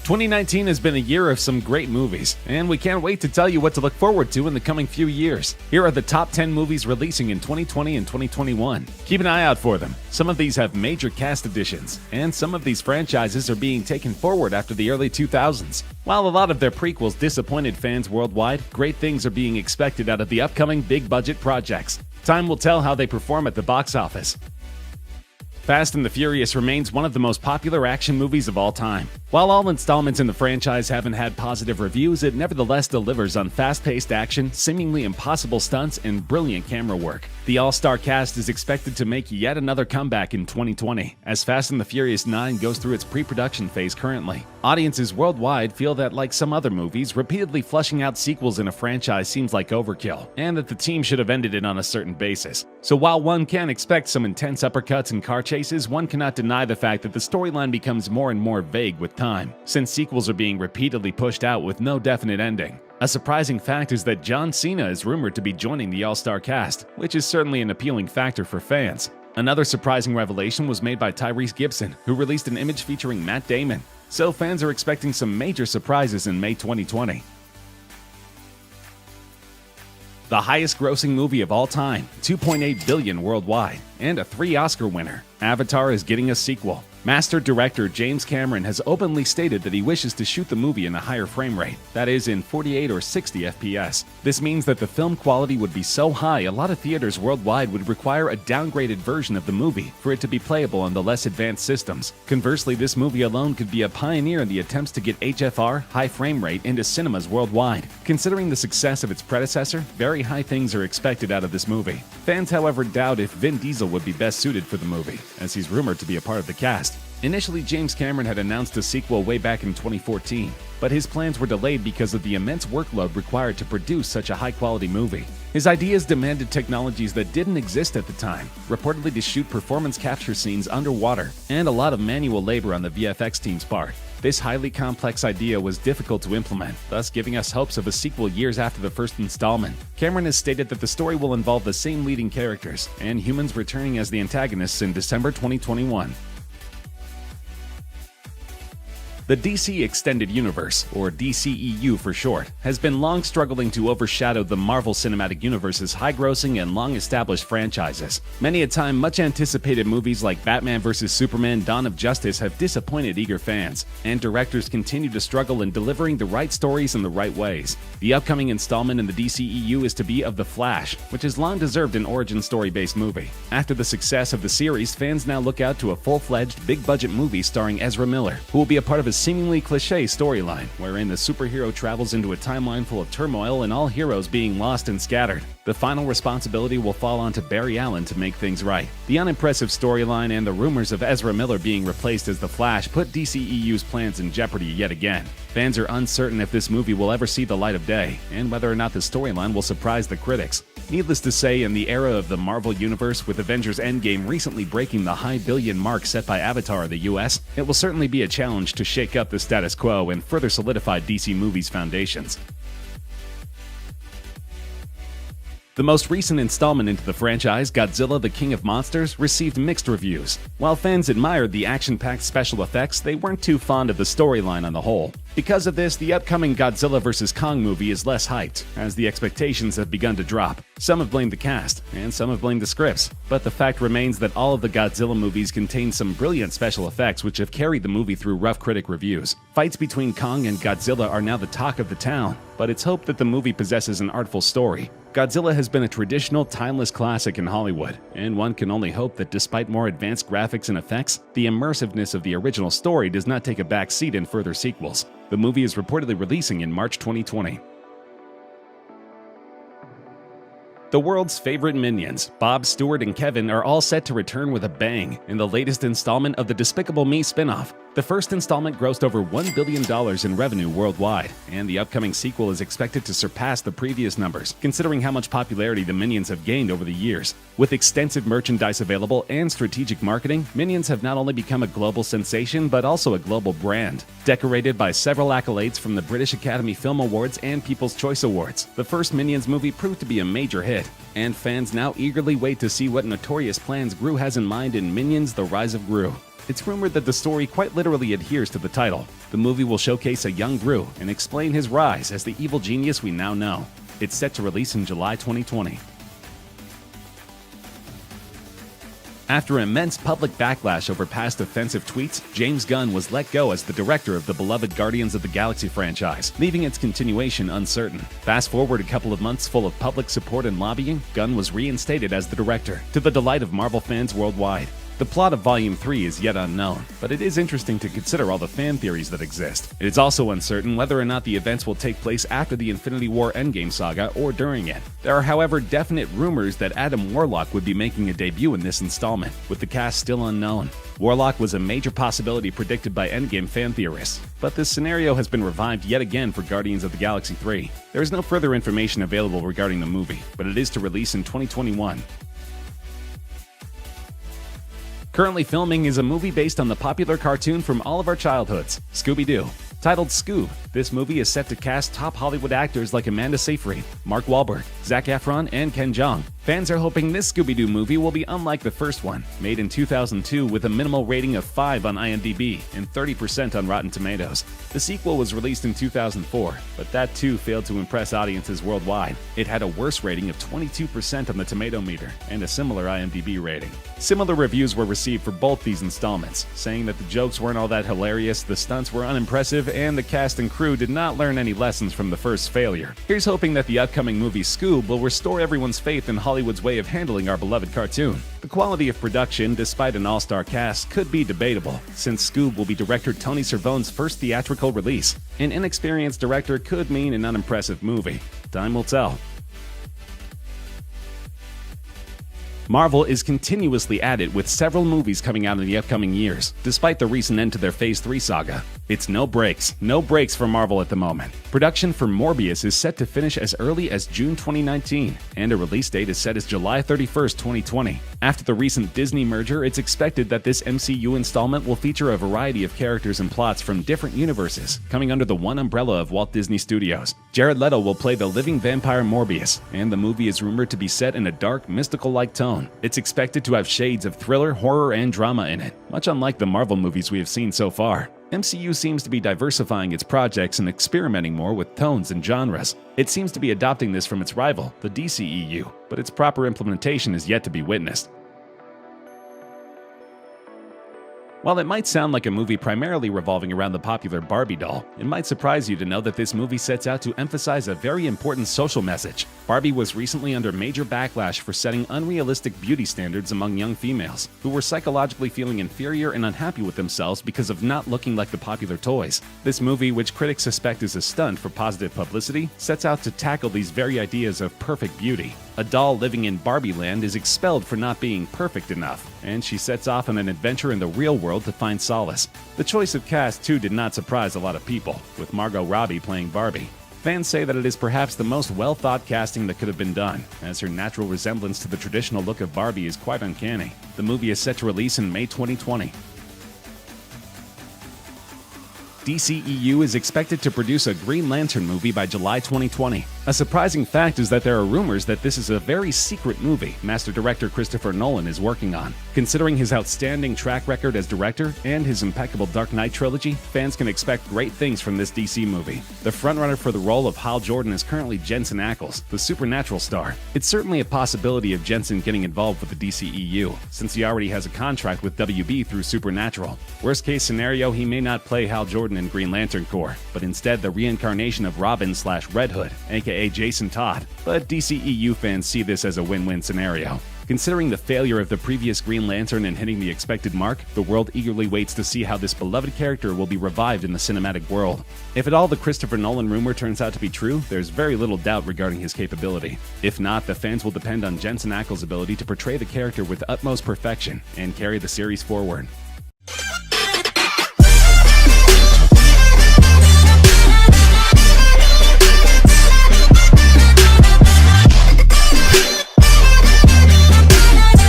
2019 has been a year of some great movies, and we can't wait to tell you what to look forward to in the coming few years. Here are the top 10 movies releasing in 2020 and 2021. Keep an eye out for them. Some of these have major cast additions, and some of these franchises are being taken forward after the early 2000s. While a lot of their prequels disappointed fans worldwide, great things are being expected out of the upcoming big-budget projects. Time will tell how they perform at the box office. Fast and the Furious remains one of the most popular action movies of all time. While all installments in the franchise haven't had positive reviews, it nevertheless delivers on fast-paced action, seemingly impossible stunts, and brilliant camera work. The all-star cast is expected to make yet another comeback in 2020, as Fast and the Furious 9 goes through its pre-production phase currently. Audiences worldwide feel that, like some other movies, repeatedly flushing out sequels in a franchise seems like overkill, and that the team should have ended it on a certain basis. So while one can expect some intense uppercuts and car chases, one cannot deny the fact that the storyline becomes more and more vague with time, since sequels are being repeatedly pushed out with no definite ending. A surprising fact is that John Cena is rumored to be joining the all-star cast, which is certainly an appealing factor for fans. Another surprising revelation was made by Tyrese Gibson, who released an image featuring Matt Damon. So fans are expecting some major surprises in May 2020. The highest-grossing movie of all time, $2.8 billion worldwide, and a 3 Oscar winner, Avatar is getting a sequel. Master director James Cameron has openly stated that he wishes to shoot the movie in a higher frame rate, that is, in 48 or 60 FPS. This means that the film quality would be so high a lot of theaters worldwide would require a downgraded version of the movie for it to be playable on the less advanced systems. Conversely, this movie alone could be a pioneer in the attempts to get HFR, high frame rate, into cinemas worldwide. Considering the success of its predecessor, very high things are expected out of this movie. Fans, however, doubt if Vin Diesel would be best suited for the movie, as he's rumored to be a part of the cast. Initially, James Cameron had announced a sequel way back in 2014, but his plans were delayed because of the immense workload required to produce such a high-quality movie. His ideas demanded technologies that didn't exist at the time, reportedly to shoot performance capture scenes underwater, and a lot of manual labor on the VFX team's part. This highly complex idea was difficult to implement, thus giving us hopes of a sequel years after the first installment. Cameron has stated that the story will involve the same leading characters, and humans returning as the antagonists in December 2021. The DC Extended Universe, or DCEU for short, has been long struggling to overshadow the Marvel Cinematic Universe's high-grossing and long-established franchises. Many a time, much-anticipated movies like Batman vs. Superman: Dawn of Justice have disappointed eager fans, and directors continue to struggle in delivering the right stories in the right ways. The upcoming installment in the DCEU is to be of The Flash, which has long deserved an origin story-based movie. After the success of the series, fans now look out to a full-fledged, big-budget movie starring Ezra Miller, who will be a part of a seemingly cliché storyline, wherein the superhero travels into a timeline full of turmoil and all heroes being lost and scattered. The final responsibility will fall onto Barry Allen to make things right. The unimpressive storyline and the rumors of Ezra Miller being replaced as the Flash put DCEU's plans in jeopardy yet again. Fans are uncertain if this movie will ever see the light of day, and whether or not the storyline will surprise the critics. Needless to say, in the era of the Marvel Universe, with Avengers Endgame recently breaking the high billion mark set by Avatar in the US, it will certainly be a challenge to shake up the status quo and further solidify DC Movies' foundations. The most recent installment into the franchise, Godzilla the King of Monsters, received mixed reviews. While fans admired the action-packed special effects, they weren't too fond of the storyline on the whole. Because of this, the upcoming Godzilla vs. Kong movie is less hyped, as the expectations have begun to drop. Some have blamed the cast, and some have blamed the scripts, but the fact remains that all of the Godzilla movies contain some brilliant special effects which have carried the movie through rough critic reviews. Fights between Kong and Godzilla are now the talk of the town, but it's hoped that the movie possesses an artful story. Godzilla has been a traditional, timeless classic in Hollywood, and one can only hope that despite more advanced graphics and effects, the immersiveness of the original story does not take a back seat in further sequels. The movie is reportedly releasing in March 2020. The world's favorite Minions, Bob, Stuart, and Kevin, are all set to return with a bang in the latest installment of the Despicable Me spin-off. The first installment grossed over $1 billion in revenue worldwide, and the upcoming sequel is expected to surpass the previous numbers, considering how much popularity the Minions have gained over the years. With extensive merchandise available and strategic marketing, Minions have not only become a global sensation, but also a global brand. Decorated by several accolades from the British Academy Film Awards and People's Choice Awards, the first Minions movie proved to be a major hit, and fans now eagerly wait to see what notorious plans Gru has in mind in Minions: The Rise of Gru. It's rumored that the story quite literally adheres to the title. The movie will showcase a young Gru and explain his rise as the evil genius we now know. It's set to release in July 2020. After immense public backlash over past offensive tweets, James Gunn was let go as the director of the beloved Guardians of the Galaxy franchise, leaving its continuation uncertain. Fast forward a couple of months full of public support and lobbying, Gunn was reinstated as the director, to the delight of Marvel fans worldwide. The plot of Volume 3 is yet unknown, but it is interesting to consider all the fan theories that exist. It is also uncertain whether or not the events will take place after the Infinity War Endgame saga or during it. There are, however, definite rumors that Adam Warlock would be making a debut in this installment, with the cast still unknown. Warlock was a major possibility predicted by Endgame fan theorists, but this scenario has been revived yet again for Guardians of the Galaxy 3. There is no further information available regarding the movie, but it is to release in 2021. Currently filming is a movie based on the popular cartoon from all of our childhoods, Scooby-Doo. Titled Scoob, this movie is set to cast top Hollywood actors like Amanda Seyfried, Mark Wahlberg, Zac Efron, and Ken Jeong. Fans are hoping this Scooby-Doo movie will be unlike the first one, made in 2002 with a minimal rating of 5 on IMDb and 30% on Rotten Tomatoes. The sequel was released in 2004, but that too failed to impress audiences worldwide. It had a worse rating of 22% on the Tomato Meter and a similar IMDb rating. Similar reviews were received for both these installments, saying that the jokes weren't all that hilarious, the stunts were unimpressive, and the cast and crew did not learn any lessons from the first failure. Here's hoping that the upcoming movie Scoob will restore everyone's faith in Hollywood's way of handling our beloved cartoon. The quality of production, despite an all-star cast, could be debatable, since Scoob will be director Tony Cervone's first theatrical release. An inexperienced director could mean an unimpressive movie. Time will tell. Marvel is continuously at it with several movies coming out in the upcoming years, despite the recent end to their Phase 3 saga. It's no breaks for Marvel at the moment. Production for Morbius is set to finish as early as June 2019, and a release date is set as July 31st, 2020. After the recent Disney merger, it's expected that this MCU installment will feature a variety of characters and plots from different universes, coming under the one umbrella of Walt Disney Studios. Jared Leto will play the living vampire Morbius, and the movie is rumored to be set in a dark, mystical-like tone. It's expected to have shades of thriller, horror, and drama in it, much unlike the Marvel movies we have seen so far. MCU seems to be diversifying its projects and experimenting more with tones and genres. It seems to be adopting this from its rival, the DCEU, but its proper implementation is yet to be witnessed. While it might sound like a movie primarily revolving around the popular Barbie doll, it might surprise you to know that this movie sets out to emphasize a very important social message. Barbie was recently under major backlash for setting unrealistic beauty standards among young females, who were psychologically feeling inferior and unhappy with themselves because of not looking like the popular toys. This movie, which critics suspect is a stunt for positive publicity, sets out to tackle these very ideas of perfect beauty. A doll living in Barbie Land is expelled for not being perfect enough, and she sets off on an adventure in the real world to find solace. The choice of cast too did not surprise a lot of people, with Margot Robbie playing Barbie. Fans say that it is perhaps the most well-thought casting that could have been done, as her natural resemblance to the traditional look of Barbie is quite uncanny. The movie is set to release in May 2020. DCEU is expected to produce a Green Lantern movie by July 2020. A surprising fact is that there are rumors that this is a very secret movie Master Director Christopher Nolan is working on. Considering his outstanding track record as director and his impeccable Dark Knight trilogy, fans can expect great things from this DC movie. The frontrunner for the role of Hal Jordan is currently Jensen Ackles, the Supernatural star. It's certainly a possibility of Jensen getting involved with the DCEU, since he already has a contract with WB through Supernatural. Worst case scenario, he may not play Hal Jordan in Green Lantern Corps, but instead the reincarnation of Robin/Red Hood, aka Jason Todd. But DCEU fans see this as a win-win scenario. Considering the failure of the previous Green Lantern and hitting the expected mark, the world eagerly waits to see how this beloved character will be revived in the cinematic world. If at all the Christopher Nolan rumor turns out to be true, there's very little doubt regarding his capability. If not, the fans will depend on Jensen Ackles' ability to portray the character with utmost perfection and carry the series forward.